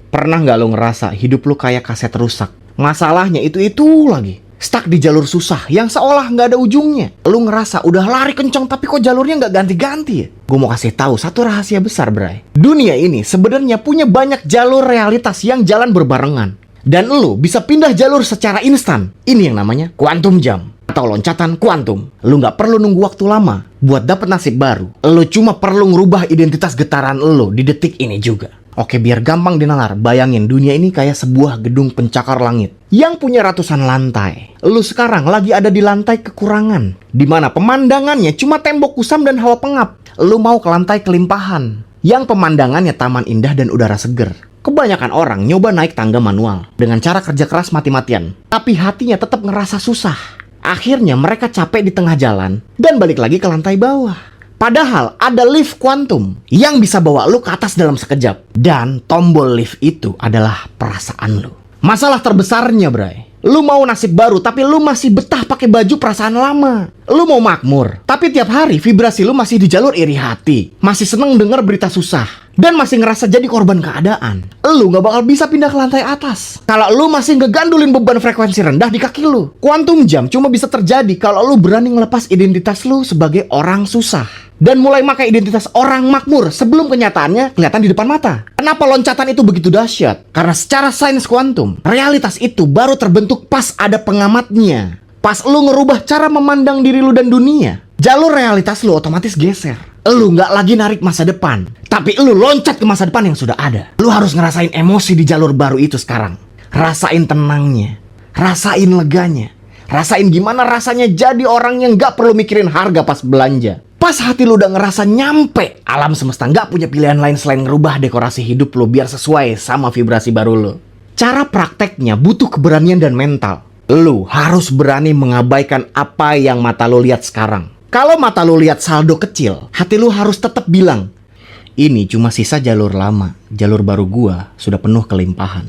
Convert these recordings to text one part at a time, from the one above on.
Pernah nggak lo ngerasa hidup lo kayak kaset rusak? Masalahnya itu lagi. Stuck di jalur susah yang seolah nggak ada ujungnya. Lo ngerasa udah lari kencang tapi kok jalurnya nggak ganti-ganti ya? Gue mau kasih tahu satu rahasia besar, bray. Dunia ini sebenarnya punya banyak jalur realitas yang jalan berbarengan. Dan lo bisa pindah jalur secara instan. Ini yang namanya quantum jump atau loncatan kuantum. Lo nggak perlu nunggu waktu lama buat dapet nasib baru. Lo cuma perlu ngerubah identitas getaran lo di detik ini juga. Oke, biar gampang dinalar, bayangin dunia ini kayak sebuah gedung pencakar langit yang punya ratusan lantai. Lu sekarang lagi ada di lantai kekurangan, di mana pemandangannya cuma tembok kusam dan hawa pengap. Lu mau ke lantai kelimpahan, yang pemandangannya taman indah dan udara seger. Kebanyakan orang nyoba naik tangga manual dengan cara kerja keras mati-matian, tapi hatinya tetap ngerasa susah. Akhirnya mereka capek di tengah jalan dan balik lagi ke lantai bawah. Padahal ada lift kuantum yang bisa bawa lu ke atas dalam sekejap. Dan tombol lift itu adalah perasaan lu. Masalah terbesarnya, bray, lu mau nasib baru tapi lu masih betah pakai baju perasaan lama. Lu mau makmur, tapi tiap hari vibrasi lu masih di jalur iri hati. Masih seneng denger berita susah. Dan masih ngerasa jadi korban keadaan. Lu gak bakal bisa pindah ke lantai atas kalau lu masih ngegandulin beban frekuensi rendah di kaki lu. Quantum jump cuma bisa terjadi kalau lu berani ngelepas identitas lu sebagai orang susah dan mulai pakai identitas orang makmur sebelum kenyataannya kelihatan di depan mata. Kenapa loncatan itu begitu dahsyat? Karena secara sains kuantum, realitas itu baru terbentuk pas ada pengamatnya. Pas lu ngerubah cara memandang diri lu dan dunia, jalur realitas lu otomatis geser. Lu nggak lagi narik masa depan, tapi lu loncat ke masa depan yang sudah ada. Lu harus ngerasain emosi di jalur baru itu sekarang. Rasain tenangnya, rasain leganya, rasain gimana rasanya jadi orang yang nggak perlu mikirin harga pas belanja. Pas hati lu udah ngerasa nyampe, alam semesta nggak punya pilihan lain selain ngerubah dekorasi hidup lu biar sesuai sama vibrasi baru lu. Cara prakteknya butuh keberanian dan mental. Lu harus berani mengabaikan apa yang mata lu lihat sekarang. Kalau mata lu lihat saldo kecil, hati lu harus tetap bilang, ini cuma sisa jalur lama, jalur baru gua sudah penuh kelimpahan.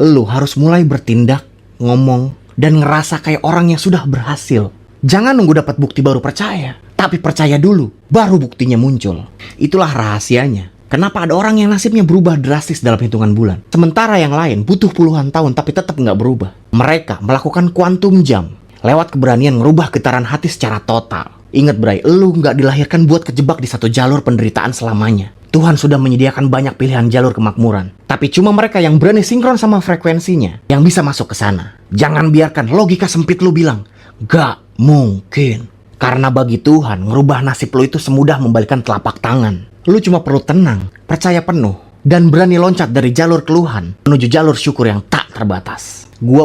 Lu harus mulai bertindak, ngomong, dan ngerasa kayak orang yang sudah berhasil. Jangan nunggu dapat bukti baru percaya, tapi percaya dulu, baru buktinya muncul. Itulah rahasianya. Kenapa ada orang yang nasibnya berubah drastis dalam hitungan bulan, sementara yang lain butuh puluhan tahun tapi tetap nggak berubah. Mereka melakukan quantum jump lewat keberanian ngerubah getaran hati secara total. Ingat, bray, lu nggak dilahirkan buat kejebak di satu jalur penderitaan selamanya. Tuhan sudah menyediakan banyak pilihan jalur kemakmuran. Tapi cuma mereka yang berani sinkron sama frekuensinya yang bisa masuk ke sana. Jangan biarkan logika sempit lu bilang, gak mungkin. Karena bagi Tuhan, ngerubah nasib lu itu semudah membalikkan telapak tangan. Lu cuma perlu tenang, percaya penuh, dan berani loncat dari jalur keluhan menuju jalur syukur yang tak terbatas. Gua